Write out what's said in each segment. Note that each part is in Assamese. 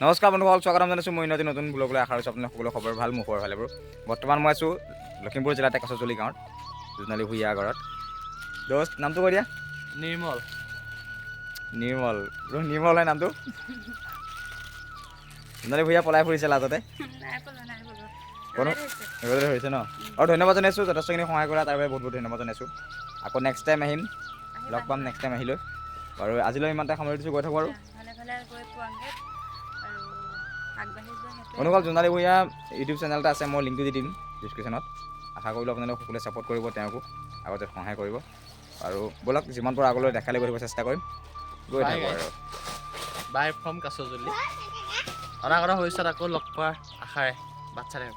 নমস্কাৰ বন্ধুসকল, স্বাগতম জনাইছোঁ মই নতুন ব্লগলৈ। আশা কৰিছোঁ আপোনাৰ সকলো খবৰ ভাল, মোৰ খবৰ ভালে বাৰু। বৰ্তমান মই আছোঁ লখিমপুৰ জিলাতে কাছজলি গাঁৱত, জোনালী ভূঞা ঘৰত। দোস্ত নামটো কৈ দিয়া। নিৰ্মল নিৰ্মল হয় নামটো। জোনালী ভূঞা পলাই ফুৰিছে লাজতে। ধৰিছে ন। আৰু ধন্যবাদ জনাইছোঁ যথেষ্টখিনি সহায় কৰা তাৰ বাবে বহুত ধন্যবাদ জনাইছোঁ। আকৌ নেক্সট টাইম আহিম, লগ পাম নেক্সট টাইম আহিলৈ। বাৰু আজিলৈ ইমানতে সামৰি দিছোঁ, গৈ থাকোঁ আৰু। অনুকল জোনালী ভূঞা ইউটিউব চেনেল এটা আছে, মই লিংকটো দি দিম ডিছক্ৰিপশ্যনত। আশা কৰিলোঁ আপোনালোকে সকলোৱে ছাপোৰ্ট কৰিব, তেওঁকো আগতে সহায় কৰিব। আৰু ব'লক যিমান পাৰোঁ আগলৈ দেখালৈ গৈ থাকিব চেষ্টা কৰিম, গৈ থাকোঁ আৰু। বাই ফ্ৰম কাছজলি। অনাগত ভৱিষ্যত আকৌ লগ পোৱাৰ আশাৰে বাট চাই থাকক।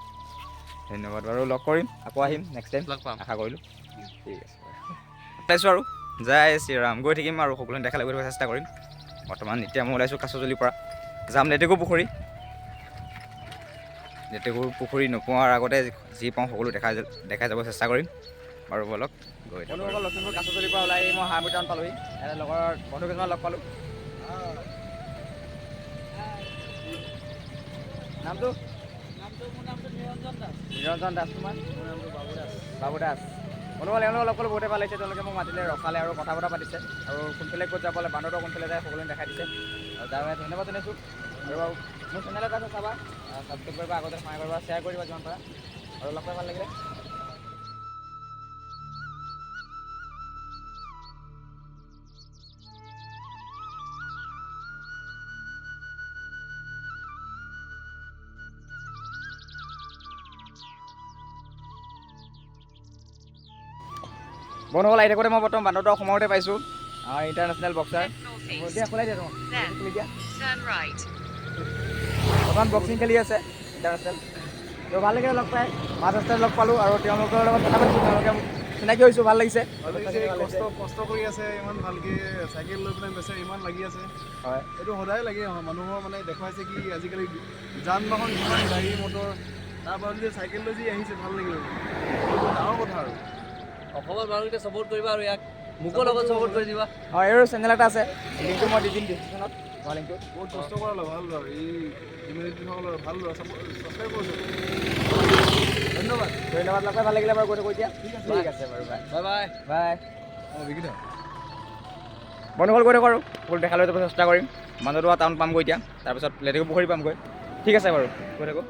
ধন্যবাদ বাৰু, লগ কৰিম আকৌ আহিম নেক্সট টাইম, লগ পাম। আশা কৰিলোঁ। ঠিক আছে বাৰু, ওলাইছোঁ আৰু জয় শ্ৰীৰাম। গৈ থাকিম আৰু সকলোৱে দেখালৈ গৈ থাকিব চেষ্টা কৰিম। বৰ্তমান এতিয়া মই ওলাইছোঁ কাছজলিৰ পৰা, যাম লেটেকু পুখুৰী। লেটেকু পুখুৰী নোপোৱাৰ আগতে যি পাওঁ সকলো দেখাই যাব চেষ্টা কৰিম। বাৰু ব'লক গৈ থাকোঁ। বন্ধুসকল, লখিমপুৰ কাছজলিৰ পৰা ওলাই মই হাঁহমুৰি টাউন পালোঁহি। ইয়াতে লগৰ বন্ধু কেইজনমান লগ পালোঁ। নামটো? মোৰ নামটো নিৰঞ্জন দাস। নিৰঞ্জন দাস। তোমাৰ? মোৰ নামটো বাবু দাস। বাবু দাস। বন্ধুসকল, এওঁলোকক লগ পালোঁ, বহুতে ভাল লাগিছে। তেওঁলোকে মোক মাতিলে, ৰখালে আৰু কথা বতৰা পাতিছে। আৰু কোনফালে ক'ত যাবলৈ, বান্দৰদুৱা কোনফালে যায় সকলোৱে দেখাই দিছে। আৰু তাৰ বাবে ধন্যবাদ জনাইছোঁ। আৰু মোৰ চেনেল এটা আছে, চাবা, ছাবস্ক্ৰাইব কৰিবা, আগতে সহায় কৰিবা, শ্বেয়াৰ কৰিবা যিমান পাৰা। আৰু লগ পাই ভাল লাগিলে। বন্ধুসকল, আহি থাকোঁতে মই বৰ্তমান বান্দৰদুৱা সময়তে পাইছোঁ। আমাৰ ইণ্টাৰনেশ্যনেল বক্সাৰ খোলাই দিয়া বৰ্তমান বক্সিং খেলি আছে ইণ্টাৰনেশ্যনেল। তো ভাল লাগিলে লগ পাই, মাছ ৰাস্তাত লগ পালোঁ আৰু তেওঁলোকৰ লগত কথা পাতিছোঁ। তেওঁলোকে চিনাকি হৈছোঁ, ভাল লাগিছে। কষ্ট কৰি আছে, ইমান ভালকৈ চাইকেল লৈ পেলাই গৈছে, ইমান লাগি আছে। হয়, এইটো সদায় লাগে মানুহৰ, মানে দেখুৱাইছে কি আজিকালি যান বাহন কিমান গাড়ী মটৰ, তাৰ পৰা যদি চাইকেল লৈ যি আহিছে ভাল লাগিলে, এইটো ডাঙৰ কথা আৰু। অসমৰ মানুহকেইটা ছাপোৰ্ট কৰিবা আৰু ইয়াক মোকো লগত ছাপোৰ্ট কৰি দিবা। হয়, এইৰো চেনেল এটা আছে, লিংকটো মই দি দিম ডিছক্ৰিপশ্যনত। লিংকটো বহুত কষ্ট কৰা ল'ৰা, ভাল ল'ৰা, এই ইউনিভাৰ্চিটিসকলৰ ভাল ল'ৰা, ছাবস্ক্ৰাইব কৰিছোঁ। ধন্যবাদ। ধন্যবাদ, লগ পাই ভাল লাগিলে বাৰু। গৈ থাকোঁ এতিয়া। ঠিক আছে বাৰু, বাই বাই। বাই। বিকিতা বন্ধুসকল, গৈ থাকোঁ আৰু সকলো দেখালৈ যাব চেষ্টা কৰিম। বান্দৰদুৱা টাউন পামগৈ এতিয়া, তাৰপিছত লেটেকু পুখুৰী পামগৈ। ঠিক আছে বাৰু, গৈ থাকোঁ।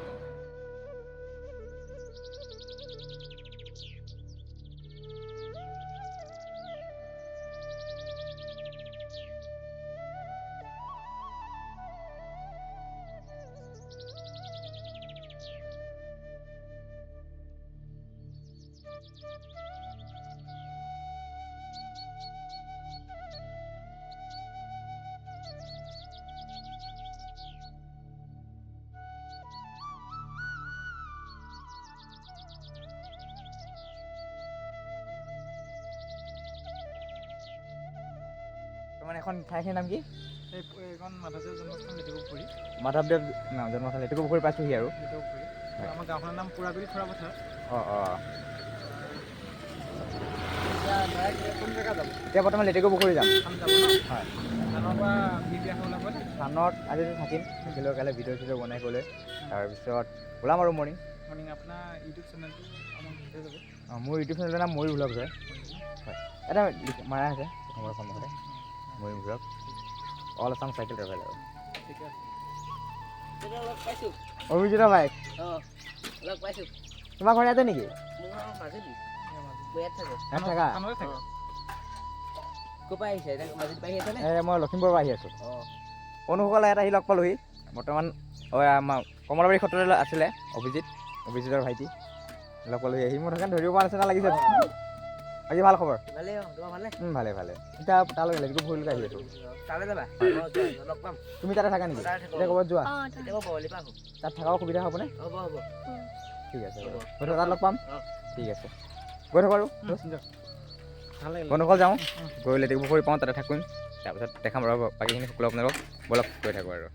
মানে এখন ঠাইখিনিৰ নাম কি? এইখন মাধৱদেৱ জন্মস্থান লেটেকু পুখুৰী। মাধৱদেৱ জন্মস্থান লেটেকু পুখুৰী পাইছোঁহি আৰু। লেটেকু পুখুৰী। আমাৰ গাঁওখনৰ নাম পুৰাবিল খুৰা পথাৰ। কোন জেগা যাব? এতিয়া বৰ্তমান লেটেকু পুখুৰী যাম। যাব ন? হয়, থানৰ পৰা ভিডিঅ' এখন ওলাব নে? থানত আজি থাকিম, থাকিলেও কাইলৈ ভিডিঅ' চিডিঅ' বনাই গ'লে তাৰপিছত ওলাম আৰু মৰ্ণিং। আপোনাৰ ইউটিউব চেনেলটো আমাক দি থৈ যাব। মোৰ ইউটিউব চেনেলৰ নাম ময়ূৰ ভ্লগছ হয়। এটা মাৰা আছে প্ৰথমৰ সন্মুখতে, Mayur vlog, all Assam cycle traveller. ঠিকে আছে। লগ পাইছোঁ। অভিজিত ভাই, লগ পাইছোঁ। তোমাৰ ঘৰ ইয়াতে নেকি? মোৰ ঘৰ মাজুলী। মই ইয়াত থাকোঁ। ইয়াত থাকা? ক'ৰ পৰা আহিছে? মাজুলী পৰা আহিছেনে? মই লখিমপুৰৰ পৰা আহি আছোঁ। অনুসকল ইয়াত আহি লগ পালোঁহি। বৰ্তমান আমাৰ কমলাবাৰী সত্ৰলৈ আছিলে অভিজিতৰ ভাইটি। লগ পালোঁহি আহি, মোৰ সেইকাৰণে ধৰিব পৰা নিচিনা লাগিছে। বাকী ভাল খবৰ? ভালেই, তোমাৰ ভালে? ভালে ভালে। এতিয়া তালৈ লেটেকু পুখুৰীলৈকে আহি আছোঁ। তালৈ যাবা? লগ পাম। তুমি তাতে থাকা নেকি? এতিয়া ক'ৰবাত যোৱা? এতিয়া মই বৰলি পৰা আহোঁ। তাত থকাও সুবিধা হ'বনে? হ'ব। ঠিক আছে বাৰু, গৈ তাত লগ পাম। ঠিক আছে, গৈ থাকোঁ আৰু। বন্ধুসকল যাওঁ, গৈ লেটেকু পুখুৰী পাওঁ, তাতে থাকিম। তাৰপিছত দেখাম আৰু বাকীখিনি সকলো আপোনালোকক। ব'লক গৈ থাকোঁ আৰু।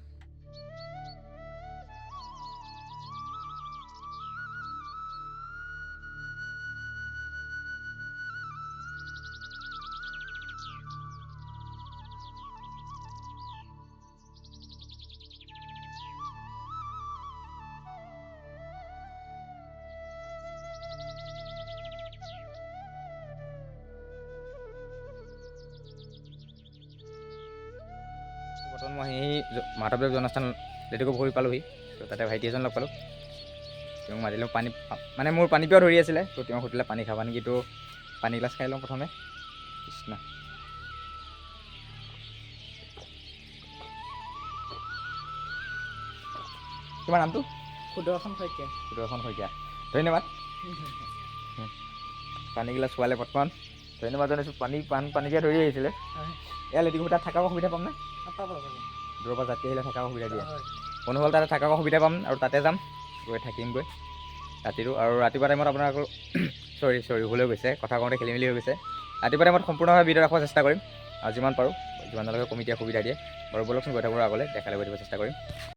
পাছত মই সেই মাধৱদেৱ জন্মস্থান লেটেকু পুখুৰী পালোঁহি। ত' তাতে ভাইটি এজন লগ পালোঁ, তেওঁক মাতিলোঁ। পানী মানে মোৰ পানী পিয়াহ ধৰি আছিলে, ত' তেওঁ সুধিলে পানী খাবা নেকি, ত' পানী গিলাচ খাই লওঁ প্ৰথমে। কৃষ্ণ। তোমাৰ নামটো? সুদৰ্শন শইকীয়া। সুদৰ্শন শইকীয়া, ধন্যবাদ। পানী গিলাচ খোৱালে বৰ্তমান, ধন্যবাদ জনাইছোঁ। পানী পিয়াহ ধৰি আহিছিলে। এয়া লেটেকু তাত থকাৰ সুবিধা পাম নে? দূৰৰ পৰা যাত্ৰী আহিলে থকাৰ সুবিধা দিয়ে। অনুভৱ তাতে থকাৰ সুবিধা পাম আৰু তাতে যাম, গৈ থাকিমগৈ ৰাতিটো। আৰু ৰাতিপুৱা টাইমত আপোনাৰ আকৌ চৰি ভুল হৈ গৈছে, কথা কওঁতে খেলি মেলি হৈ গৈছে। ৰাতিপুৱা টাইমত সম্পূৰ্ণভাৱে ভিডিঅ' ৰাখিব চেষ্টা কৰিম আৰু যিমান পাৰোঁ, যিমানলৈকে কমিটিয়ে সুবিধা দিয়ে। বাৰু ব'লকচোন গৈ থাকোঁ আগলৈ, দেখালে গৈ দিব চেষ্টা কৰিম।